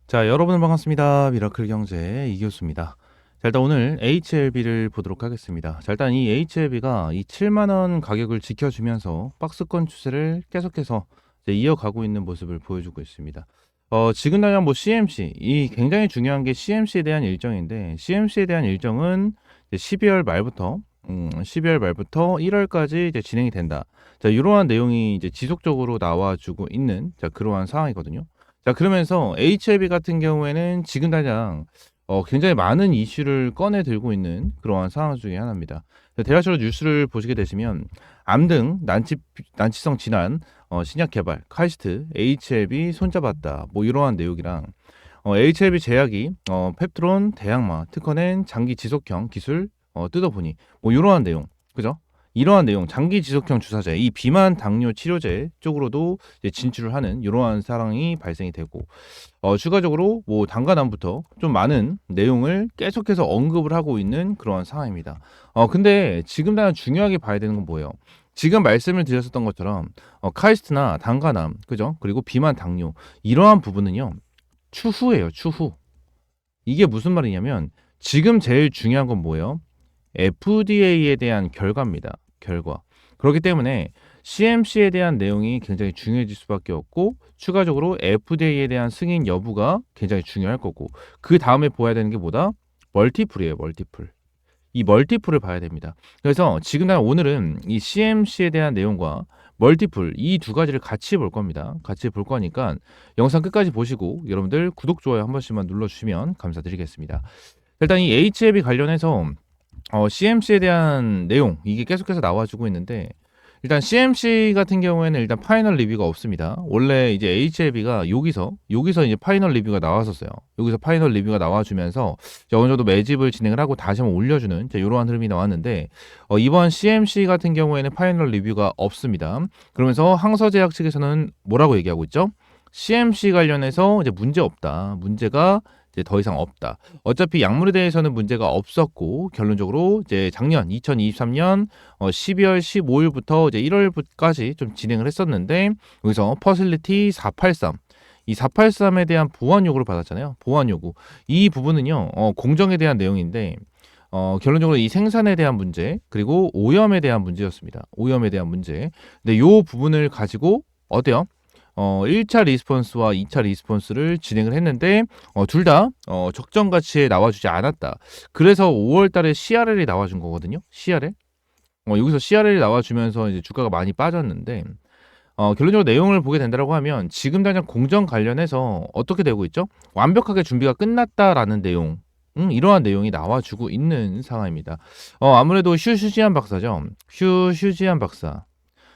자, 여러분 반갑습니다. 미라클 경제 이교수입니다. 자, 일단 오늘 HLB를 보도록 하겠습니다. 자, 일단 이 HLB가 이 7만 원 가격을 지켜주면서 박스권 추세를 계속해서 이제 이어가고 있는 모습을 보여주고 있습니다. 지금 당장 뭐 CMC, 이 굉장히 중요한 게 CMC에 대한 일정인데, CMC에 대한 일정은 이제 12월 말부터 12월 말부터 1월까지 이제 진행이 된다. 자, 이러한 내용이 이제 지속적으로 나와주고 있는 자, 그러한 상황이거든요. 자, 그러면서 HLB 같은 경우에는 지금 당장 굉장히 많은 이슈를 꺼내 들고 있는 그러한 상황 중에 하나입니다. 대략적으로 뉴스를 보시게 되시면 암 등 난치성 질환 신약 개발, 카이스트, HLB 손잡았다. 뭐 이러한 내용이랑 HLB 제약이 펩트론, 대항마, 특허낸 장기 지속형 기술 뜯어보니 뭐 이러한 내용, 그죠? 이러한 내용, 장기 지속형 주사제, 이 비만 당뇨 치료제 쪽으로도 이제 진출을 하는 이러한 상황이 발생이 되고, 추가적으로 뭐 단가남부터 좀 많은 내용을 계속해서 언급을 하고 있는 그러한 상황입니다. 근데 지금 당장 중요하게 봐야 되는 건 뭐예요? 지금 말씀을 드렸었던 것처럼 카이스트나 단가남, 그죠? 그리고 비만 당뇨 이러한 부분은요 추후예요, 추후. 이게 무슨 말이냐면 지금 제일 중요한 건 뭐예요? FDA에 대한 결과입니다. 결과. 그렇기 때문에 CMC에 대한 내용이 굉장히 중요해질 수밖에 없고 추가적으로 FDA에 대한 승인 여부가 굉장히 중요할 거고 그 다음에 보아야 되는 게 뭐다? 멀티플이에요. 멀티플. 이 멀티플을 봐야 됩니다. 그래서 지금 난 오늘은 이 CMC에 대한 내용과 멀티플 이 두 가지를 같이 볼 겁니다. 같이 볼 거니까 영상 끝까지 보시고 여러분들 구독, 좋아요 한 번씩만 눌러주시면 감사드리겠습니다. 일단 이 HLB 관련해서 CMC에 대한 내용 이게 계속해서 나와주고 있는데 일단 CMC 같은 경우에는 일단 파이널 리뷰가 없습니다. 원래 이제 HLB가 여기서 이제 파이널 리뷰가 나왔었어요. 여기서 파이널 리뷰가 나와주면서 이제 어느 정도 매집을 진행을 하고 다시 한번 올려주는 이러한 흐름이 나왔는데 이번 CMC 같은 경우에는 파이널 리뷰가 없습니다. 그러면서 항서제약 측에서는 뭐라고 얘기하고 있죠? CMC 관련해서 이제 문제 없다. 문제가 이제 더 이상 없다. 어차피 약물에 대해서는 문제가 없었고 결론적으로 이제 작년 2023년 12월 15일부터 이제 1월까지 좀 진행을 했었는데 여기서 퍼실리티 483 이 483에 대한 보완 요구를 받았잖아요. 보완 요구. 이 부분은요. 공정에 대한 내용인데 결론적으로 이 생산에 대한 문제 그리고 오염에 대한 문제였습니다. 오염에 대한 문제. 근데 요 부분을 가지고 어때요? 1차 리스폰스와 2차 리스폰스를 진행을 했는데 둘 다 적정 가치에 나와주지 않았다. 그래서 5월 달에 CRL이 나와준 거거든요. CRL. 여기서 CRL이 나와주면서 이제 주가가 많이 빠졌는데 결론적으로 내용을 보게 된다고 하면 지금 당장 공정 관련해서 어떻게 되고 있죠? 완벽하게 준비가 끝났다라는 내용. 이러한 내용이 나와주고 있는 상황입니다. 아무래도 슈지한 박사죠. 슈지한 박사.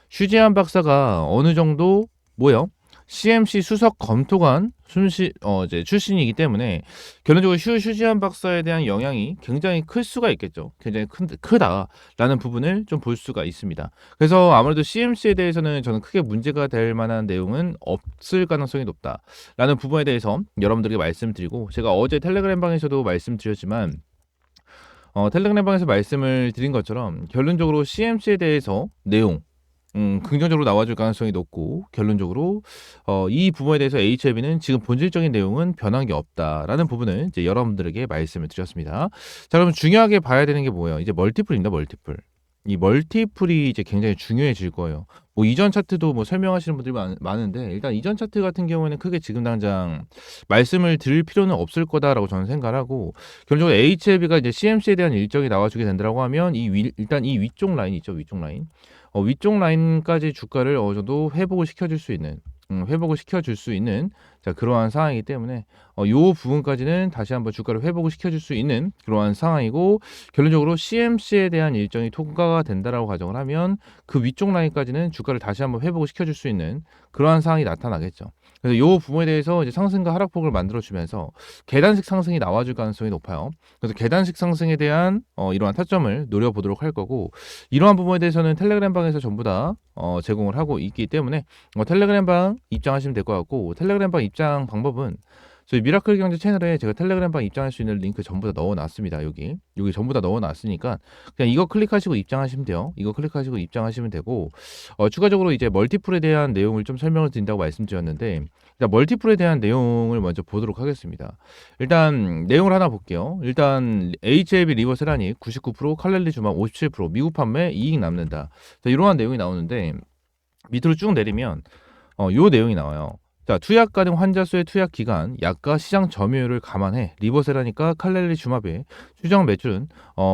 슈지한 박사가 어느 정도 뭐요? CMC 수석 검토관 이제 출신이기 때문에 결론적으로 슈지한 박사에 대한 영향이 굉장히 클 수가 있겠죠. 굉장히 크다라는 부분을 좀 볼 수가 있습니다. 그래서 아무래도 CMC에 대해서는 저는 크게 문제가 될 만한 내용은 없을 가능성이 높다라는 부분에 대해서 여러분들에게 말씀드리고 제가 어제 텔레그램 방에서도 말씀드렸지만 텔레그램 방에서 말씀을 드린 것처럼 결론적으로 CMC에 대해서 내용 긍정적으로 나와줄 가능성이 높고 결론적으로 이 부분에 대해서 HLB는 지금 본질적인 내용은 변한 게 없다라는 부분을 이제 여러분들에게 말씀을 드렸습니다. 자, 그럼 중요하게 봐야 되는 게 뭐예요? 이제 멀티플입니다. 멀티플. 이 멀티플이 이제 굉장히 중요해질 거예요. 뭐 이전 차트도 뭐 설명하시는 분들이 많은데 일단 이전 차트 같은 경우에는 크게 지금 당장 말씀을 드릴 필요는 없을 거다라고 저는 생각을 하고 결론적으로 HLB가 이제 CMC에 대한 일정이 나와주게 된다고 하면 일단 이 위쪽 라인 있죠. 위쪽 라인. 위쪽 라인까지 주가를 어느 정도 회복을 시켜줄 수 있는 자 그러한 상황이기 때문에 요 부분까지는 다시 한번 주가를 회복을 시켜줄 수 있는 그러한 상황이고 결론적으로 CMC에 대한 일정이 통과가 된다라고 가정을 하면 그 위쪽 라인까지는 주가를 다시 한번 회복을 시켜줄 수 있는 그러한 상황이 나타나겠죠. 그래서 요 부분에 대해서 이제 상승과 하락폭을 만들어주면서 계단식 상승이 나와줄 가능성이 높아요. 그래서 계단식 상승에 대한 이러한 타점을 노려보도록 할 거고 이러한 부분에 대해서는 텔레그램 방에서 전부 다 제공을 하고 있기 때문에 텔레그램 방 입장하시면 될 것 같고 텔레그램 방 입장 방법은 저희 미라클 경제 채널에 제가 텔레그램 방 입장할 수 있는 링크 전부 다 넣어놨습니다. 여기 전부 다 넣어놨으니까 그냥 이거 클릭하시고 입장하시면 돼요. 이거 클릭하시고 입장하시면 되고 추가적으로 이제 멀티플에 대한 내용을 좀 설명을 드린다고 말씀드렸는데 자, 멀티플에 대한 내용을 먼저 보도록 하겠습니다. 일단 내용을 하나 볼게요. 일단 HLB 리버세라닉 99%, 칼렐리주막 57%, 미국 판매 이익 남는다. 자, 이러한 내용이 나오는데 밑으로 쭉 내리면 요 내용이 나와요. 자, 투약 가능 환자 수의 투약 기간, 약과 시장 점유율을 감안해 리버세라닉과 칼렐리주마브의 추정 매출은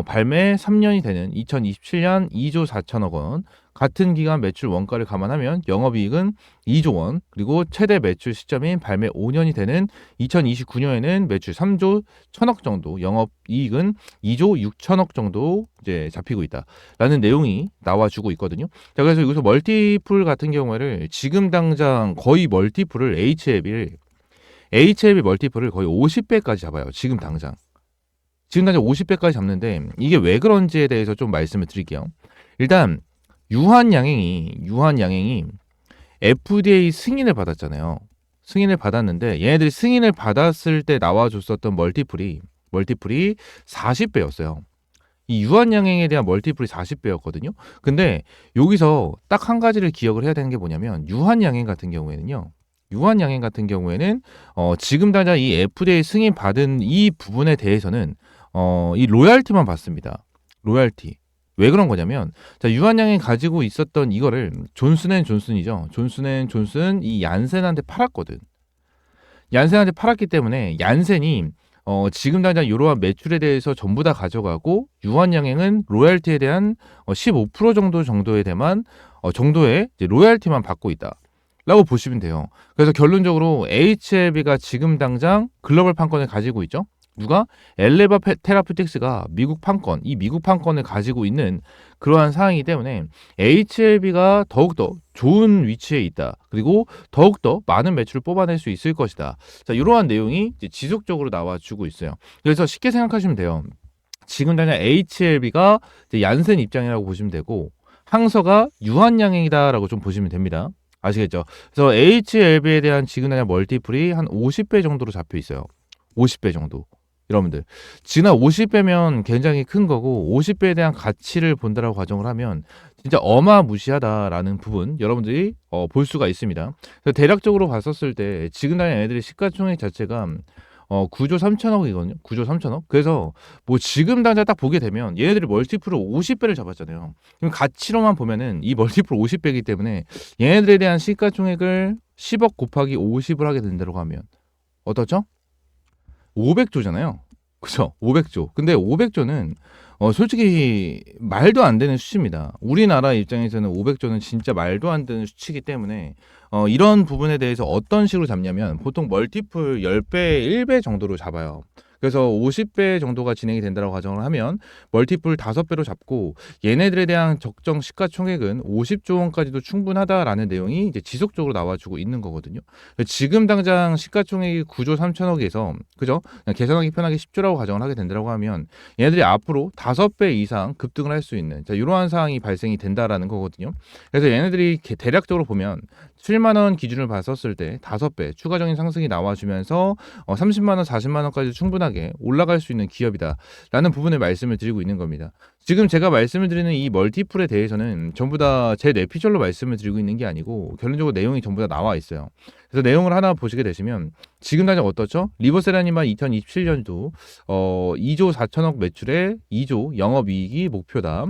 발매 3년이 되는 2027년 2조 4천억 원, 같은 기간 매출 원가를 감안하면 영업이익은 2조 원, 그리고 최대 매출 시점인 발매 5년이 되는 2029년에는 매출 3조 1천억 정도, 영업이익은 2조 6천억 정도 이제 잡히고 있다라는 내용이 나와주고 있거든요. 자, 그래서 여기서 멀티플 같은 경우에는 지금 당장 거의 멀티플을 HLB 멀티플을 거의 50배까지 잡아요. 지금 당장 50배까지 잡는데 이게 왜 그런지에 대해서 좀 말씀을 드릴게요. 일단 유한양행이 FDA 승인을 받았잖아요. 승인을 받았는데 얘네들이 승인을 받았을 때 나와줬었던 멀티플이 40배였어요. 이 유한양행에 대한 멀티플이 40배였거든요. 근데 여기서 딱 한 가지를 기억을 해야 되는 게 뭐냐면 유한양행 같은 경우에는 지금 당장 이 FDA 승인 받은 이 부분에 대해서는 이 로얄티만 받습니다. 로얄티. 왜 그런 거냐면, 자, 유한양이 가지고 있었던 이거를 존슨앤존슨이죠. 존슨앤존슨 이 얀센한테 팔았거든. 얀센한테 팔았기 때문에 얀센이 지금 당장 이러한 매출에 대해서 전부 다 가져가고 유한양행은 로얄티에 대한 15% 정도에 대한 정도의 이제 로얄티만 받고 있다라고 보시면 돼요. 그래서 결론적으로 HLB가 지금 당장 글로벌 판권을 가지고 있죠. 누가? 엘레바 테라퓨틱스가 미국 판권을 가지고 있는 그러한 상황이기 때문에 HLB가 더욱더 좋은 위치에 있다. 그리고 더욱더 많은 매출을 뽑아낼 수 있을 것이다. 자, 이러한 내용이 이제 지속적으로 나와주고 있어요. 그래서 쉽게 생각하시면 돼요. 지금 당장 HLB가 얀센 입장이라고 보시면 되고 항서가 유한양행이다라고 좀 보시면 됩니다. 아시겠죠? 그래서 HLB에 대한 지금 당장 멀티플이 한 50배 정도로 잡혀 있어요. 50배 정도. 여러분들 지나 50배면 굉장히 큰 거고 50배에 대한 가치를 본다라고 가정을 하면 진짜 어마무시하다라는 부분 여러분들이 볼 수가 있습니다. 그래서 대략적으로 봤었을 때 지금 당장 애들의 시가총액 자체가 9조 3천억이거든요. 9조 3천억. 그래서 뭐 지금 당장 딱 보게 되면 얘네들이 멀티플을 50배를 잡았잖아요. 그럼 가치로만 보면은 이 멀티플 50배이기 때문에 얘네들에 대한 시가총액을 10억 곱하기 50을 하게 된다고 하면 어떻죠? 500조잖아요. 그죠? 500조. 근데 500조는 솔직히 말도 안 되는 수치입니다. 우리나라 입장에서는 500조는 진짜 말도 안 되는 수치이기 때문에 이런 부분에 대해서 어떤 식으로 잡냐면 보통 멀티플 10배, 1배 정도로 잡아요. 그래서 50배 정도가 진행이 된다고 가정을 하면 멀티플 5배로 잡고 얘네들에 대한 적정 시가총액은 50조 원까지도 충분하다라는 내용이 이제 지속적으로 나와주고 있는 거거든요. 지금 당장 시가총액이 9조 3천억에서 그죠? 그냥 계산하기 편하게 10조라고 가정을 하게 된다고 하면 얘네들이 앞으로 5배 이상 급등을 할 수 있는 이러한 상황이 발생이 된다라는 거거든요. 그래서 얘네들이 대략적으로 보면 7만 원 기준을 봤었을 때 5배 추가적인 상승이 나와주면서 30만 원, 40만 원까지 충분하게 올라갈 수 있는 기업이다라는 부분을 말씀을 드리고 있는 겁니다. 지금 제가 말씀을 드리는 이 멀티플에 대해서는 전부 다 제 뇌피셜로 말씀을 드리고 있는 게 아니고 결론적으로 내용이 전부 다 나와 있어요. 그래서 내용을 하나 보시게 되시면 지금 당장 어떻죠? 리버세라님만 2027년도 2조 4천억 매출에 2조 영업이익이 목표다.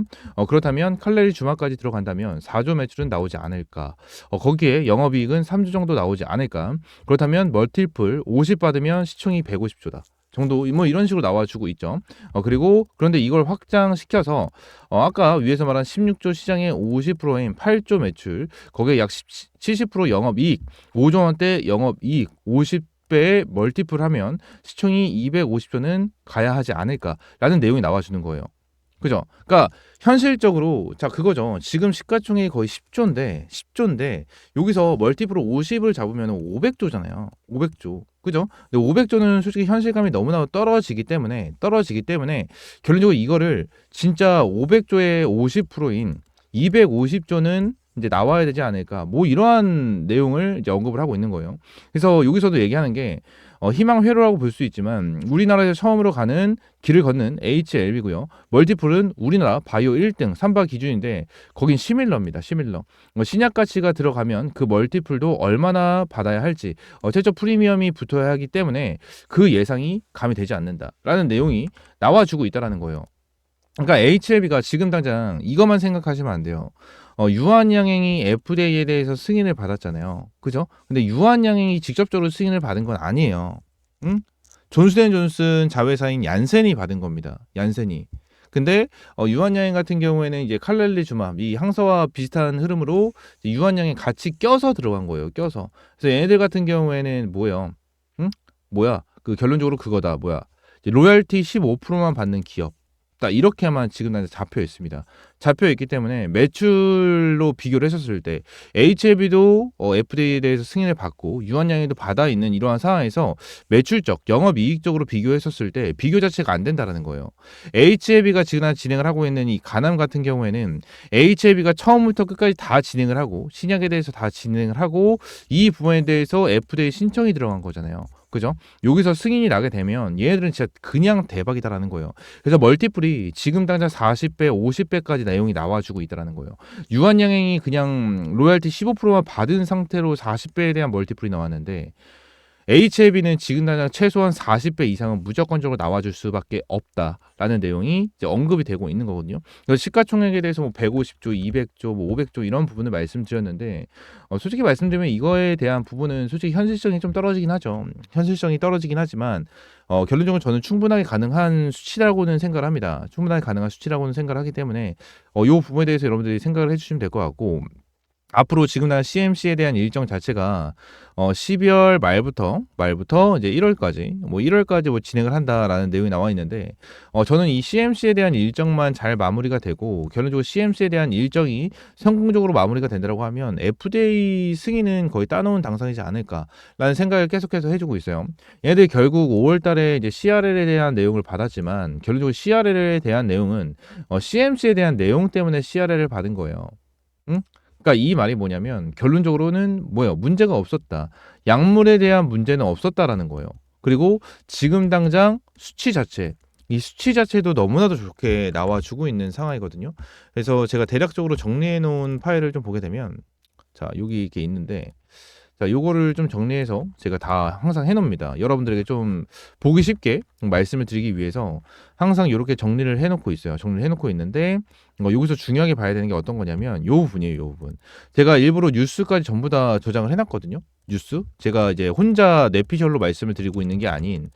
그렇다면 칼레리 주마까지 들어간다면 4조 매출은 나오지 않을까. 거기에 영업이익은 3조 정도 나오지 않을까. 그렇다면 멀티플 50 받으면 시총이 150조다. 정도 뭐 이런 식으로 나와주고 있죠. 그리고 그런데 이걸 확장시켜서 아까 위에서 말한 16조 시장의 50%인 8조 매출 거기에 약 70% 영업이익 5조 원대 영업이익 50배의 멀티플 하면 시총이 250조는 가야 하지 않을까라는 내용이 나와주는 거예요. 그죠? 그러니까 현실적으로 자 그거죠. 지금 시가총액이 거의 10조인데 여기서 멀티플 50을 잡으면 500조잖아요. 500조. 그죠? 근데 500조는 솔직히 현실감이 너무나 떨어지기 때문에 결론적으로 이거를 진짜 500조의 50%인 250조는 이제 나와야 되지 않을까. 뭐 이러한 내용을 이제 언급을 하고 있는 거예요. 그래서 여기서도 얘기하는 게 희망 회로라고 볼 수 있지만 우리나라에서 처음으로 가는 길을 걷는 HLB고요. 멀티플은 우리나라 바이오 1등 3바 기준인데 거긴 시밀러입니다. 시밀러. 신약 가치가 들어가면 그 멀티플도 얼마나 받아야 할지 최저 프리미엄이 붙어야 하기 때문에 그 예상이 가미되지 않는다라는 내용이 나와주고 있다라는 거예요. 그러니까 HLB가 지금 당장 이것만 생각하시면 안 돼요. 유한양행이 FDA에 대해서 승인을 받았잖아요. 그죠? 근데 유한양행이 직접적으로 승인을 받은 건 아니에요. 응? 존슨앤존슨 자회사인 얀센이 받은 겁니다. 얀센이. 근데 유한양행 같은 경우에는 이제 칼렐리주맙 이 항서와 비슷한 흐름으로 유한양행 같이 껴서 들어간 거예요. 껴서. 그래서 얘네들 같은 경우에는 뭐예요? 응? 뭐야? 그 결론적으로 그거다. 뭐야? 이제 로열티 15%만 받는 기업. 딱 이렇게만 지금 단계 잡혀 있습니다. 잡혀 있기 때문에 매출로 비교를 했었을 때 HLB도 FDA에 대해서 승인을 받고 유한양행도 받아 있는 이러한 상황에서 매출적, 영업이익적으로 비교했었을 때 비교 자체가 안 된다라는 거예요. HLB가 지금 진행을 하고 있는 이 가남 같은 경우에는 HLB가 처음부터 끝까지 다 진행을 하고 신약에 대해서 다 진행을 하고 이 부분에 대해서 FDA 신청이 들어간 거잖아요. 그죠? 여기서 승인이 나게 되면 얘네들은 진짜 그냥 대박이다라는 거예요. 그래서 멀티플이 지금 당장 40배, 50배까지 내용이 나와주고 있다라는 거예요. 유한양행이 그냥 로열티 15%만 받은 상태로 40배에 대한 멀티플이 나왔는데 HLB는 지금 당장 최소한 40배 이상은 무조건적으로 나와줄 수밖에 없다라는 내용이 이제 언급이 되고 있는 거거든요. 그래서 시가총액에 대해서 뭐 150조, 200조, 뭐 500조 이런 부분을 말씀드렸는데 솔직히 말씀드리면 이거에 대한 부분은 솔직히 현실성이 좀 떨어지긴 하죠. 현실성이 떨어지긴 하지만 결론적으로 저는 충분하게 가능한 수치라고는 생각을 합니다. 충분하게 가능한 수치라고는 생각을 하기 때문에 이 부분에 대해서 여러분들이 생각을 해주시면 될 것 같고 앞으로 지금 난 CMC에 대한 일정 자체가 12월 말부터 이제 1월까지 뭐 1월까지 뭐 진행을 한다라는 내용이 나와 있는데 저는 이 CMC에 대한 일정만 잘 마무리가 되고 결론적으로 CMC에 대한 일정이 성공적으로 마무리가 된다고 하면 FDA 승인은 거의 따놓은 당상이지 않을까라는 생각을 계속해서 해주고 있어요. 얘들 결국 5월달에 이제 CRL에 대한 내용을 받았지만 결론적으로 CRL에 대한 내용은 CMC에 대한 내용 때문에 CRL을 받은 거예요. 응? 그러니까 이 말이 뭐냐면 결론적으로는 뭐예요? 문제가 없었다. 약물에 대한 문제는 없었다라는 거예요. 그리고 지금 당장 이 수치 자체도 너무나도 좋게 나와주고 있는 상황이거든요. 그래서 제가 대략적으로 정리해 놓은 파일을 좀 보게 되면 자 여기 이렇게 있는데 자, 요거를 좀 정리해서 제가 다 항상 해놓습니다. 여러분들에게 좀 보기 쉽게 말씀을 드리기 위해서 항상 이렇게 정리를 해놓고 있어요. 정리를 해놓고 있는데 여기서 중요하게 봐야 되는 게 어떤 거냐면 요 부분이에요. 요 부분. 제가 일부러 뉴스까지 전부 다 저장을 해놨거든요. 뉴스. 제가 이제 혼자 내피셜로 말씀을 드리고 있는 게 아닌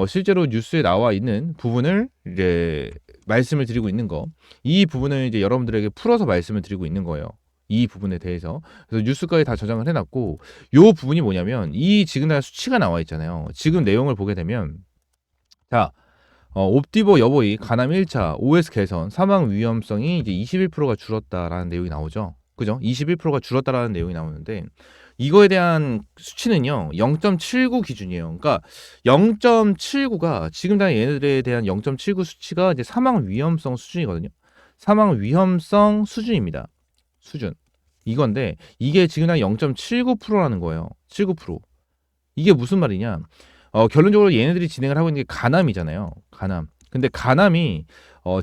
실제로 뉴스에 나와 있는 부분을 이제 말씀을 드리고 있는 거. 이 부분을 이제 여러분들에게 풀어서 말씀을 드리고 있는 거예요. 이 부분에 대해서. 그래서 뉴스까지 다 저장을 해놨고 요 부분이 뭐냐면 이 지금 날 수치가 나와 있잖아요. 지금 내용을 보게 되면 자 옵디보 여보이 가남 1차 OS 개선 사망 위험성이 이제 21%가 줄었다라는 내용이 나오죠. 그죠? 21%가 줄었다라는 내용이 나오는데 이거에 대한 수치는요 0.79 기준이에요. 그러니까 0.79가 지금 당 얘네들에 대한 0.79 수치가 이제 사망 위험성 수준이거든요. 사망 위험성 수준입니다. 수준 이건데 이게 지금 한 0.79%라는 거예요. 79%. 이게 무슨 말이냐? 결론적으로 얘네들이 진행을 하고 있는 게 가남이잖아요. 가남. 근데 가남이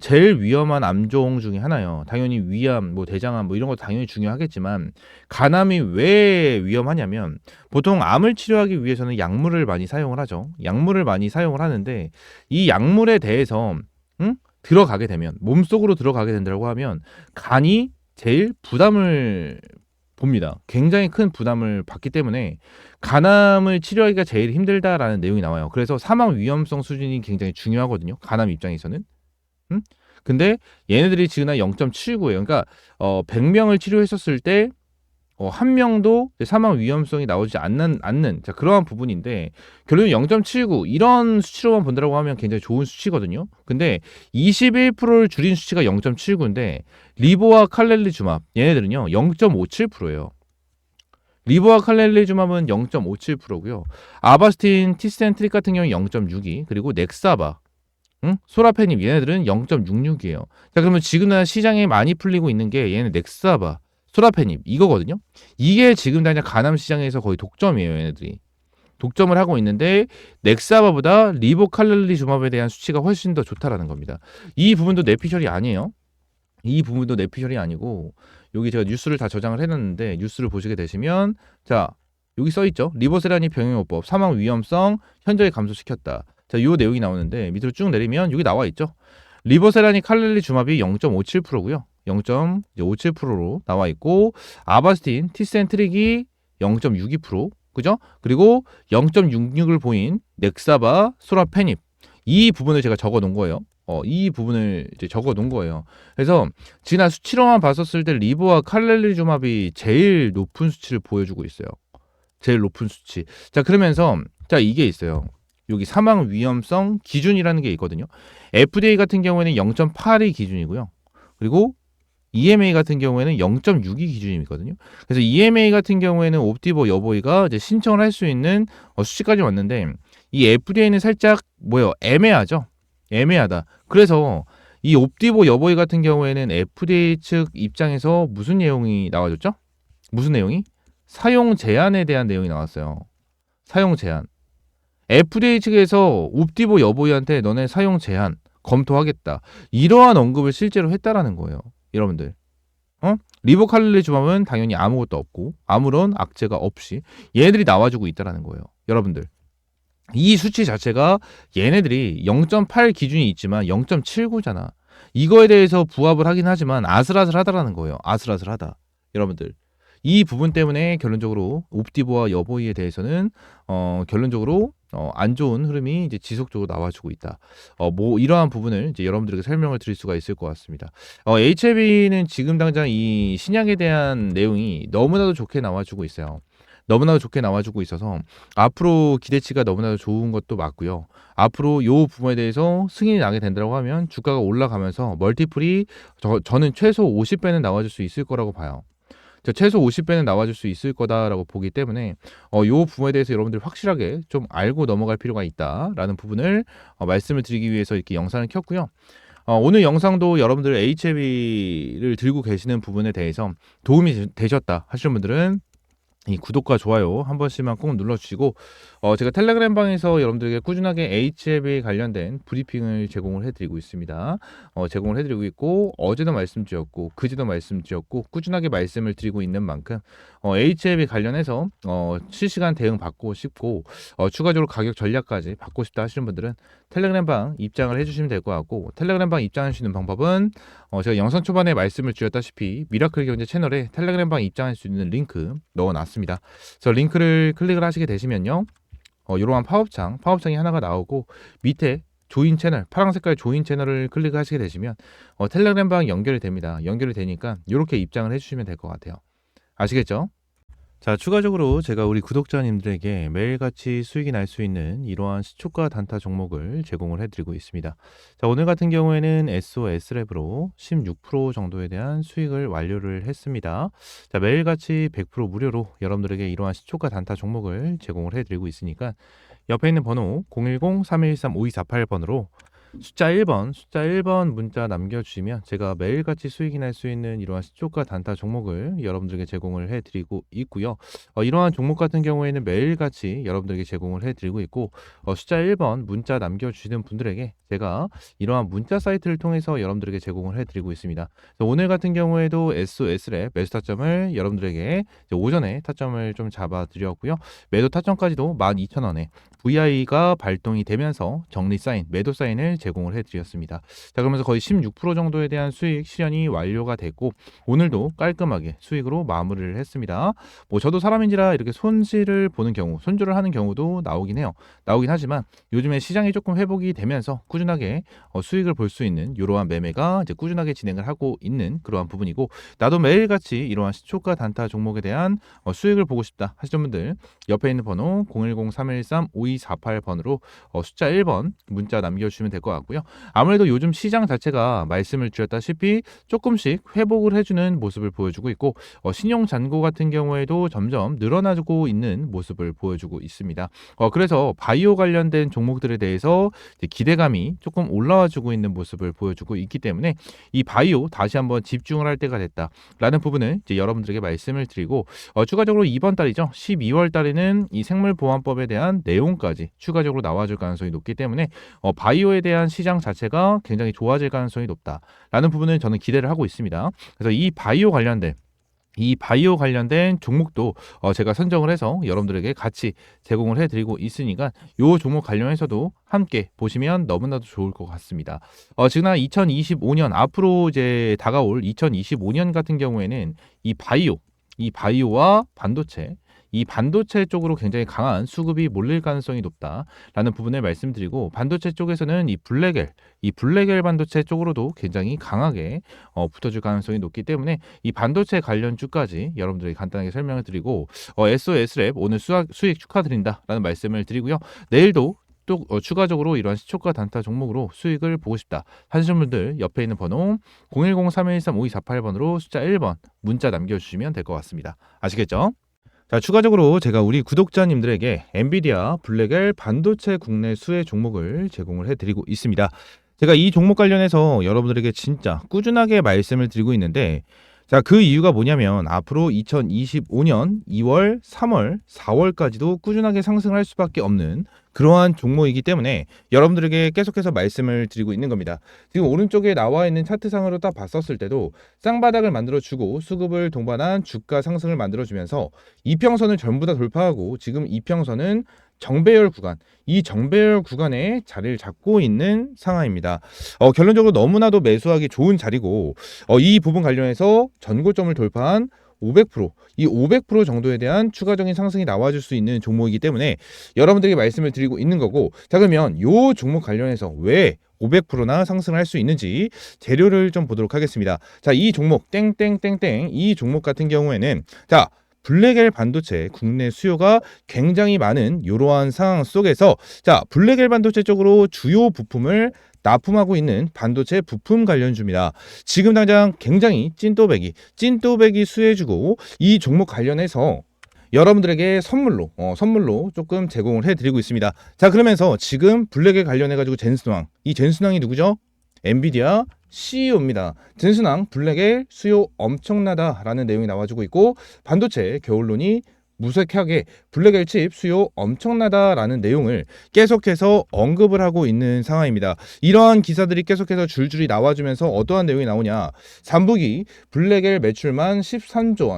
제일 위험한 암종 중에 하나예요. 당연히 위암, 뭐 대장암, 뭐 이런 거 당연히 중요하겠지만 가남이 왜 위험하냐면 보통 암을 치료하기 위해서는 약물을 많이 사용을 하죠. 약물을 많이 사용을 하는데 이 약물에 대해서 들어가게 되면 몸속으로 들어가게 된다고 하면 간이 제일 부담을 봅니다. 굉장히 큰 부담을 받기 때문에 간암을 치료하기가 제일 힘들다라는 내용이 나와요. 그래서 사망 위험성 수준이 굉장히 중요하거든요. 간암 입장에서는. 근데 얘네들이 지금 한 0.79예요. 그러니까 100명을 치료했었을 때 한 명도 사망 위험성이 나오지 않는 자, 그러한 부분인데 결국은 0.79 이런 수치로만 본다고 하면 굉장히 좋은 수치거든요. 근데 21%를 줄인 수치가 0.79인데 리보와 칼렐리주맙 얘네들은요 0.57%예요. 리보와 칼렐리주맙은 0.57%고요. 아바스틴, 티스텐트릭 같은 경우는 0.62 그리고 넥사바 소라페닙 얘네들은 0.66이에요. 자 그러면 지금 시장에 많이 풀리고 있는 게 얘네 넥사바 소라페닙 이거거든요. 이게 지금 당장 가남 시장에서 거의 독점이에요. 얘네들이 독점을 하고 있는데 넥사바보다 리보칼렐리주맙에 대한 수치가 훨씬 더 좋다라는 겁니다. 이 부분도 내피셜이 아니에요. 이 부분도 내피셜이 아니고 여기 제가 뉴스를 다 저장을 해놨는데 뉴스를 보시게 되시면 자 여기 써있죠. 리보세라니 병행요법 사망 위험성 현저히 감소시켰다. 자, 요 내용이 나오는데 밑으로 쭉 내리면 여기 나와 있죠. 리보세라니 칼렐리주맙이 0.57%고요. 0.57%로 나와 있고 아바스틴, 티센트릭이 0.62%, 그죠? 그리고 0.66을 보인 넥사바, 소라페닙 이 부분을 제가 적어 놓은 거예요. 이 부분을 이제 적어 놓은 거예요. 그래서 지난 수치로만 봤었을 때 리보와 칼렐리주맙이 제일 높은 수치를 보여주고 있어요. 제일 높은 수치. 자, 그러면서 자, 이게 있어요. 여기 사망 위험성 기준이라는 게 있거든요. FDA 같은 경우에는 0.8이 기준이고요. 그리고 EMA 같은 경우에는 0.6이 기준이거든요. 그래서 EMA 같은 경우에는 옵티보 여보이가 이제 신청을 할 수 있는 수치까지 왔는데 이 FDA는 살짝 애매하죠. 애매하다. 그래서 이 옵티보 여보이 같은 경우에는 FDA 측 입장에서 무슨 내용이 나와줬죠? 무슨 내용이? 사용 제한에 대한 내용이 나왔어요. 사용 제한. FDA 측에서 옵티보 여보이한테 너네 사용 제한 검토하겠다. 이러한 언급을 실제로 했다라는 거예요. 여러분들. 리보칼렐리주맙은 당연히 아무것도 없고 아무런 악재가 없이 얘네들이 나와주고 있다라는 거예요. 여러분들. 이 수치 자체가 얘네들이 0.8 기준이 있지만 0.79잖아. 이거에 대해서 부합을 하긴 하지만 아슬아슬하다라는 거예요. 아슬아슬하다. 여러분들. 이 부분 때문에 결론적으로 옵티보와 여보이에 대해서는 결론적으로 안 좋은 흐름이 이제 지속적으로 나와주고 있다. 이러한 부분을 이제 여러분들에게 설명을 드릴 수가 있을 것 같습니다. HLB는 지금 당장 이 신약에 대한 내용이 너무나도 좋게 나와주고 있어요. 너무나도 좋게 나와주고 있어서 앞으로 기대치가 너무나도 좋은 것도 맞고요. 앞으로 이 부분에 대해서 승인이 나게 된다고 하면 주가가 올라가면서 멀티플이 저는 최소 50배는 나와줄 수 있을 거라고 봐요. 최소 50배는 나와줄 수 있을 거다라고 보기 때문에 이 부분에 대해서 여러분들 확실하게 좀 알고 넘어갈 필요가 있다라는 부분을 말씀을 드리기 위해서 이렇게 영상을 켰고요. 오늘 영상도 여러분들 HLB를 들고 계시는 부분에 대해서 도움이 되셨다 하시는 분들은 이 구독과 좋아요 한 번씩만 꼭 눌러주시고 제가 텔레그램 방에서 여러분들에게 꾸준하게 HLB 관련된 브리핑을 제공을 해드리고 있습니다. 제공을 해드리고 있고 어제도 말씀드렸고 그제도 말씀드렸고 꾸준하게 말씀을 드리고 있는 만큼 HLB 관련해서 실시간 대응 받고 싶고 추가적으로 가격 전략까지 받고 싶다 하시는 분들은 텔레그램 방 입장을 해주시면 될 것 같고 텔레그램 방 입장할 수 있는 방법은 제가 영상 초반에 말씀을 드렸다시피 미라클 경제 채널에 텔레그램 방 입장할 수 있는 링크 넣어놨습니다. 그래서 링크를 클릭을 하시게 되시면요. 이러한 파업창이 하나가 나오고 밑에 조인 채널, 파란 색깔 조인 채널을 클릭하시게 되시면 텔레그램 방 연결이 됩니다. 연결이 되니까 이렇게 입장을 해주시면 될 것 같아요. 아시겠죠? 자, 추가적으로 제가 우리 구독자님들에게 매일같이 수익이 날 수 있는 이러한 시초가 단타 종목을 제공을 해드리고 있습니다. 자, 오늘 같은 경우에는 SOS랩으로 16% 정도에 대한 수익을 완료를 했습니다. 자, 매일같이 100% 무료로 여러분들에게 이러한 시초가 단타 종목을 제공을 해드리고 있으니까 옆에 있는 번호 010-3113-5248번으로 숫자 1번 문자 남겨주시면 제가 매일같이 수익이 날 수 있는 이러한 시초가 단타 종목을 여러분들에게 제공을 해드리고 있고요. 이러한 종목 같은 경우에는 매일같이 여러분들에게 제공을 해드리고 있고 숫자 1번 문자 남겨주시는 분들에게 제가 이러한 문자 사이트를 통해서 여러분들에게 제공을 해드리고 있습니다. 오늘 같은 경우에도 SOS랩 매수 타점을 여러분들에게 오전에 타점을 좀 잡아드렸고요. 매도 타점까지도 12,000원에 VI가 발동이 되면서 정리 사인, 매도 사인을 제공을 해드렸습니다. 자, 그러면서 거의 16% 정도에 대한 수익 실현이 완료가 됐고 오늘도 깔끔하게 수익으로 마무리를 했습니다. 저도 사람인지라 이렇게 손실을 보는 경우, 손절을 하는 경우도 나오긴 해요. 나오긴 하지만 요즘에 시장이 조금 회복이 되면서 꾸준하게 수익을 볼 수 있는 이러한 매매가 이제 꾸준하게 진행을 하고 있는 그러한 부분이고 나도 매일같이 이러한 시초가 단타 종목에 대한 수익을 보고 싶다 하시는 분들 옆에 있는 번호 010-3113-5248 5248번으로 숫자 1번 문자 남겨주시면 될 것 같고요. 아무래도 요즘 시장 자체가 말씀을 드렸다시피 조금씩 회복을 해주는 모습을 보여주고 있고 신용 잔고 같은 경우에도 점점 늘어나고 있는 모습을 보여주고 있습니다. 그래서 바이오 관련된 종목들에 대해서 이제 기대감이 조금 올라와주고 있는 모습을 보여주고 있기 때문에 이 바이오 다시 한번 집중을 할 때가 됐다라는 부분을 이제 여러분들에게 말씀을 드리고 추가적으로 이번 달이죠. 12월 달에는 이 생물보안법에 대한 내용까지 추가적으로 나와줄 가능성이 높기 때문에 바이오에 대한 시장 자체가 굉장히 좋아질 가능성이 높다라는 부분을 저는 기대를 하고 있습니다. 그래서 이 바이오 관련된 종목도 제가 선정을 해서 여러분들에게 같이 제공을 해드리고 있으니까 이 종목 관련해서도 함께 보시면 너무나도 좋을 것 같습니다. 지금 2025년 앞으로 이제 다가올 2025년 같은 경우에는 이 바이오와 이 반도체 쪽으로 굉장히 강한 수급이 몰릴 가능성이 높다라는 부분을 말씀드리고 반도체 쪽에서는 이 블랙엘 반도체 쪽으로도 굉장히 강하게 붙어줄 가능성이 높기 때문에 이 반도체 관련 주까지 여러분들에게 간단하게 설명을 드리고 SOS랩 오늘 수익 축하드린다라는 말씀을 드리고요. 내일도 또 추가적으로 이러한 시초가 단타 종목으로 수익을 보고 싶다 하시는 분들 옆에 있는 번호 010-3113-5248번으로 숫자 1번 문자 남겨주시면 될 것 같습니다. 아시겠죠? 자, 추가적으로 제가 우리 구독자님들에게 엔비디아 블랙엘 반도체 국내 수혜 종목을 제공을 해드리고 있습니다. 제가 이 종목 관련해서 여러분들에게 진짜 꾸준하게 말씀을 드리고 있는데 자, 그 이유가 뭐냐면 앞으로 2025년 2월, 3월, 4월까지도 꾸준하게 상승할 수밖에 없는 그러한 종목이기 때문에 여러분들에게 계속해서 말씀을 드리고 있는 겁니다. 지금 오른쪽에 나와 있는 차트상으로 딱 봤었을 때도 쌍바닥을 만들어주고 수급을 동반한 주가 상승을 만들어주면서 이평선을 전부 다 돌파하고 지금 이평선은 정배열 구간, 이 정배열 구간에 자리를 잡고 있는 상황입니다. 결론적으로 너무나도 매수하기 좋은 자리고 이 부분 관련해서 전고점을 돌파한 500%, 이 500% 정도에 대한 추가적인 상승이 나와줄 수 있는 종목이기 때문에 여러분들에게 말씀을 드리고 있는 거고 자 그러면 이 종목 관련해서 왜 500%나 상승할 수 있는지 재료를 좀 보도록 하겠습니다. 자, 이 종목 땡땡땡땡 이 종목 같은 경우에는 자 블랙엘 반도체 국내 수요가 굉장히 많은 이러한 상황 속에서 자 블랙엘 반도체 쪽으로 주요 부품을 납품하고 있는 반도체 부품 관련주입니다. 지금 당장 굉장히 찐또배기 수혜주고 이 종목 관련해서 여러분들에게 선물로 조금 제공을 해드리고 있습니다. 자 그러면서 지금 블랙에 관련해가지고 젠슨왕 이 젠슨왕이 누구죠? 엔비디아 CEO입니다. 젠슨왕 블랙의 수요 엄청나다라는 내용이 나와주고 있고 반도체 겨울론이 무색하게 블랙엘 칩 수요 엄청나다라는 내용을 계속해서 언급을 하고 있는 상황입니다. 이러한 기사들이 계속해서 줄줄이 나와주면서 어떠한 내용이 나오냐 3분기 블랙엘 매출만 13조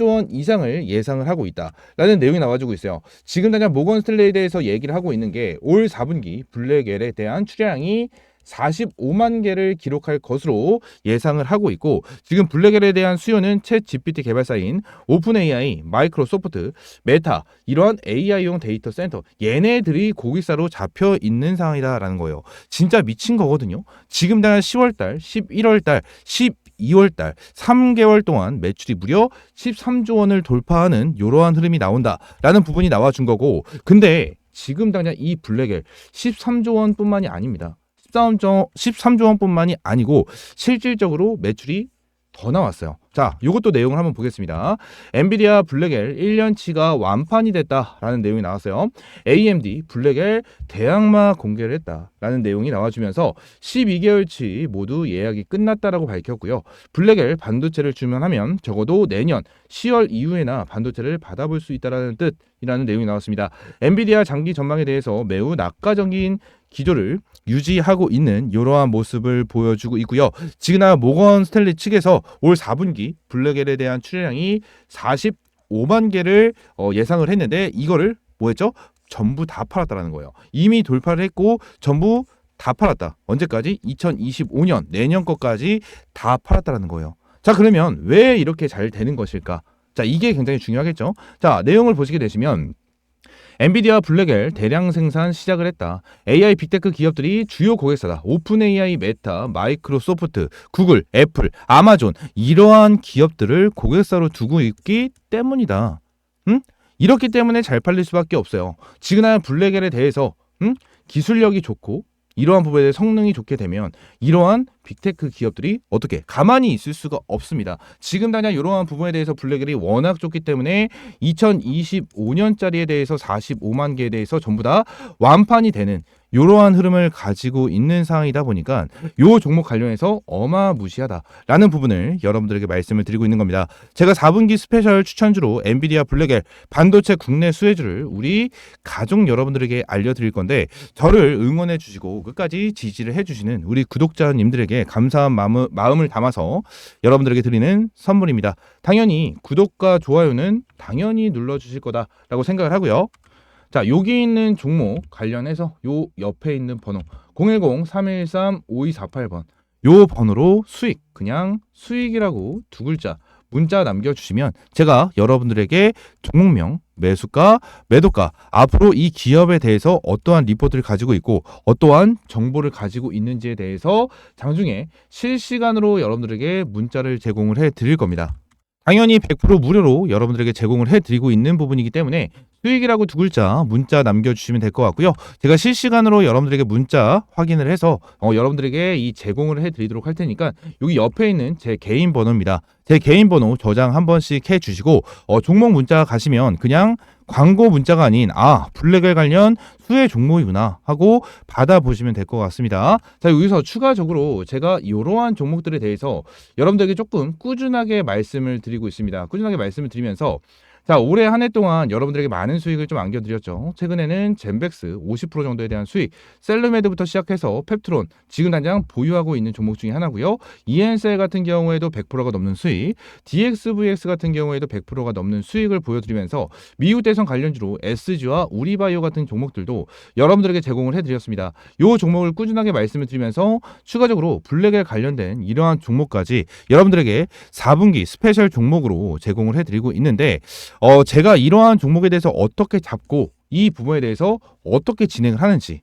원 이상을 예상을 하고 있다라는 내용이 나와주고 있어요. 지금 당장 모건 스탠레이에 대해서 얘기를 하고 있는 게 올 4분기 블랙엘에 대한 출하량이 45만 개를 기록할 것으로 예상을 하고 있고 지금 블랙엘에 대한 수요는 챗 GPT 개발사인 오픈 AI, 마이크로소프트, 메타 이러한 AI용 데이터 센터 얘네들이 고객사로 잡혀 있는 상황이다라는 거예요. 진짜 미친 거거든요. 지금 당장 10월달, 11월달, 12월달 3개월 동안 매출이 무려 13조 원을 돌파하는 이러한 흐름이 나온다라는 부분이 나와준 거고 근데 지금 당장 이 블랙엘 13조 원뿐만이 아닙니다. 13조 원뿐만이 아니고 실질적으로 매출이 더 나왔어요. 자, 이것도 내용을 한번 보겠습니다. 엔비디아 블랙엘 1년치가 완판이 됐다라는 내용이 나왔어요. AMD 블랙엘 대항마 공개를 했다라는 내용이 나와주면서 12개월치 모두 예약이 끝났다라고 밝혔고요. 블랙엘 반도체를 주문하면 적어도 내년 10월 이후에나 반도체를 받아볼 수 있다라는 뜻이라는 내용이 나왔습니다. 엔비디아 장기 전망에 대해서 매우 낙관적인 기조를 유지하고 있는 이러한 모습을 보여주고 있고요. 지금 모건 스탠리 측에서 올 4분기 블랙엘에 대한 출하량이 45만 개를 예상을 했는데 이거를 뭐했죠? 전부 다 팔았다라는 거예요. 이미 돌파를 했고 전부 다 팔았다. 언제까지? 2025년 내년 거까지 다 팔았다라는 거예요. 자 그러면 왜 이렇게 잘 되는 것일까? 자 이게 굉장히 중요하겠죠. 자 내용을 보시게 되시면 엔비디아 블랙엘 대량 생산 시작을 했다. AI 빅테크 기업들이 주요 고객사다. 오픈 AI, 메타, 마이크로소프트, 구글, 애플, 아마존 이러한 기업들을 고객사로 두고 있기 때문이다. 이렇기 때문에 잘 팔릴 수밖에 없어요. 지그나한 블랙엘에 대해서 기술력이 좋고 이러한 부분에 성능이 좋게 되면 이러한 빅테크 기업들이 어떻게 가만히 있을 수가 없습니다. 지금 당장 이러한 부분에 대해서 블랙엘이 워낙 좋기 때문에 2025년짜리에 대해서 45만 개에 대해서 전부 다 완판이 되는 이러한 흐름을 가지고 있는 상황이다 보니까 이 종목 관련해서 어마무시하다라는 부분을 여러분들에게 말씀을 드리고 있는 겁니다. 제가 4분기 스페셜 추천주로 엔비디아 블랙엘 반도체 국내 수혜주를 우리 가족 여러분들에게 알려드릴 건데 저를 응원해 주시고 끝까지 지지를 해주시는 우리 구독자님들에게 감사한 마음을 담아서 여러분들에게 드리는 선물입니다. 당연히 구독과 좋아요는 당연히 눌러주실 거다라고 생각을 하고요. 자, 여기 있는 종목 관련해서 요 옆에 있는 번호 010-313-5248번 요 번호로 수익, 그냥 수익이라고 두 글자 문자 남겨주시면 제가 여러분들에게 종목명, 매수가, 매도가, 앞으로 이 기업에 대해서 어떠한 리포트를 가지고 있고 어떠한 정보를 가지고 있는지에 대해서 장중에 실시간으로 여러분들에게 문자를 제공을 해드릴 겁니다. 당연히 100% 무료로 여러분들에게 제공을 해드리고 있는 부분이기 때문에 수익이라고 두 글자 문자 남겨주시면 될 것 같고요. 제가 실시간으로 여러분들에게 문자 확인을 해서 여러분들에게 이 제공을 해드리도록 할 테니까 여기 옆에 있는 제 개인 번호입니다. 제 개인 번호 저장 한 번씩 해주시고 종목 문자 가시면 그냥 광고 문자가 아닌 블랙엘 관련 수혜 종목이구나 하고 받아보시면 될 것 같습니다. 자, 여기서 추가적으로 제가 이러한 종목들에 대해서 여러분들에게 조금 꾸준하게 말씀을 드리고 있습니다. 꾸준하게 말씀을 드리면서 자, 올해 한 해 동안 여러분들에게 많은 수익을 좀 안겨드렸죠. 최근에는 젠백스 50% 정도에 대한 수익, 셀루메드부터 시작해서 펩트론, 지금 당장 보유하고 있는 종목 중에 하나고요. EN셀 같은 경우에도 100%가 넘는 수익, DXVX 같은 경우에도 100%가 넘는 수익을 보여드리면서 미국 대선 관련주로 SG와 우리바이오 같은 종목들도 여러분들에게 제공을 해드렸습니다. 이 종목을 꾸준하게 말씀을 드리면서 추가적으로 블랙엘 관련된 이러한 종목까지 여러분들에게 4분기 스페셜 종목으로 제공을 해드리고 있는데 제가 이러한 종목에 대해서 어떻게 잡고 이 부분에 대해서 어떻게 진행을 하는지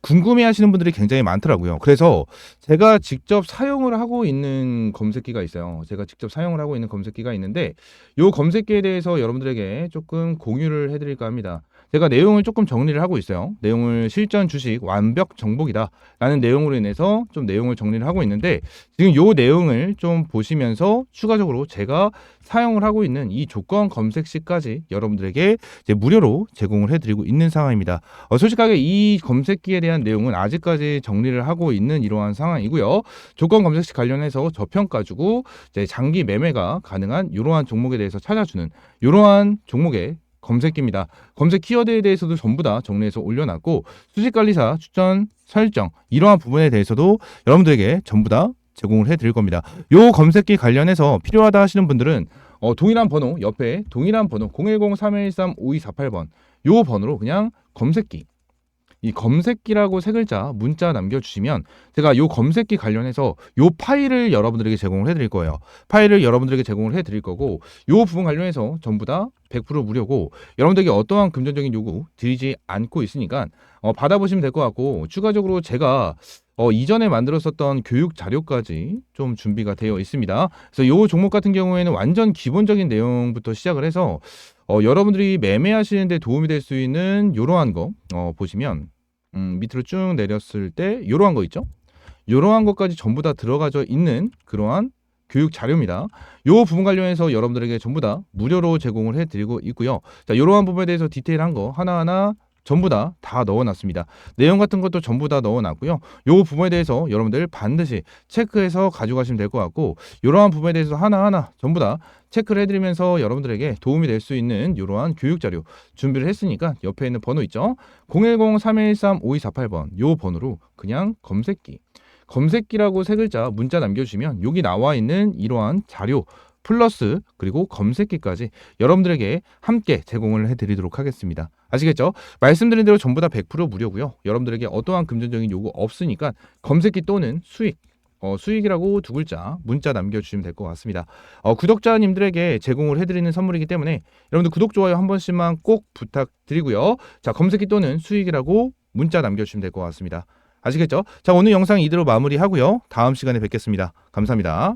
궁금해 하시는 분들이 굉장히 많더라고요. 그래서 제가 직접 사용을 하고 있는 검색기가 있어요. 제가 직접 사용을 하고 있는 검색기가 있는데 이 검색기에 대해서 여러분들에게 조금 공유를 해드릴까 합니다. 제가 내용을 조금 정리를 하고 있어요. 내용을 실전 주식 완벽 정복이다 라는 내용으로 인해서 좀 내용을 정리를 하고 있는데 지금 이 내용을 좀 보시면서 추가적으로 제가 사용을 하고 있는 이 조건 검색시까지 여러분들에게 이제 무료로 제공을 해드리고 있는 상황입니다. 솔직하게 이 검색기에 대한 내용은 아직까지 정리를 하고 있는 이러한 상황이고요. 조건 검색시 관련해서 저평가 주고 이제 장기 매매가 가능한 이러한 종목에 대해서 찾아주는 이러한 종목의 검색기입니다. 검색 키워드에 대해서도 전부 다 정리해서 올려놨고 수식관리사 추천 설정 이러한 부분에 대해서도 여러분들에게 전부 다 제공을 해드릴 겁니다. 요 검색기 관련해서 필요하다 하시는 분들은 동일한 번호 옆에 동일한 번호 010-313-5248번 요 번호로 그냥 검색기 이 검색기라고 세 글자 문자 남겨주시면 제가 요 검색기 관련해서 요 파일을 여러분들에게 제공을 해드릴 거예요. 파일을 여러분들에게 제공을 해드릴 거고 요 부분 관련해서 전부 다 100% 무료고 여러분들에게 어떠한 금전적인 요구 드리지 않고 있으니까 받아보시면 될 것 같고 추가적으로 제가 이전에 만들었었던 교육 자료까지 좀 준비가 되어 있습니다. 그래서 요 종목 같은 경우에는 완전 기본적인 내용부터 시작을 해서 여러분들이 매매하시는 데 도움이 될 수 있는 요러한 거 보시면 밑으로 쭉 내렸을 때 요러한 거 있죠? 요러한 것까지 전부 다 들어가져 있는 그러한 교육 자료입니다. 요 부분 관련해서 여러분들에게 전부 다 무료로 제공을 해드리고 있고요. 자, 요러한 부분에 대해서 디테일한 거 하나하나 전부 다 넣어놨습니다. 내용 같은 것도 전부 다 넣어놨고요. 요 부분에 대해서 여러분들 반드시 체크해서 가져가시면 될 것 같고 이러한 부분에 대해서 하나하나 전부 다 체크를 해드리면서 여러분들에게 도움이 될 수 있는 이러한 교육자료 준비를 했으니까 옆에 있는 번호 있죠? 010-313-5248번 요 번호로 그냥 검색기라고 세 글자 문자 남겨주시면 여기 나와 있는 이러한 자료 플러스 그리고 검색기까지 여러분들에게 함께 제공을 해드리도록 하겠습니다. 아시겠죠? 말씀드린 대로 전부 다 100% 무료고요. 여러분들에게 어떠한 금전적인 요구 없으니까 검색기 또는 수익이라고 두 글자 문자 남겨주시면 될 것 같습니다. 구독자님들에게 제공을 해드리는 선물이기 때문에 여러분들 구독, 좋아요 한 번씩만 꼭 부탁드리고요. 자, 검색기 또는 수익이라고 문자 남겨주시면 될 것 같습니다. 아시겠죠? 자, 오늘 영상 이대로 마무리하고요. 다음 시간에 뵙겠습니다. 감사합니다.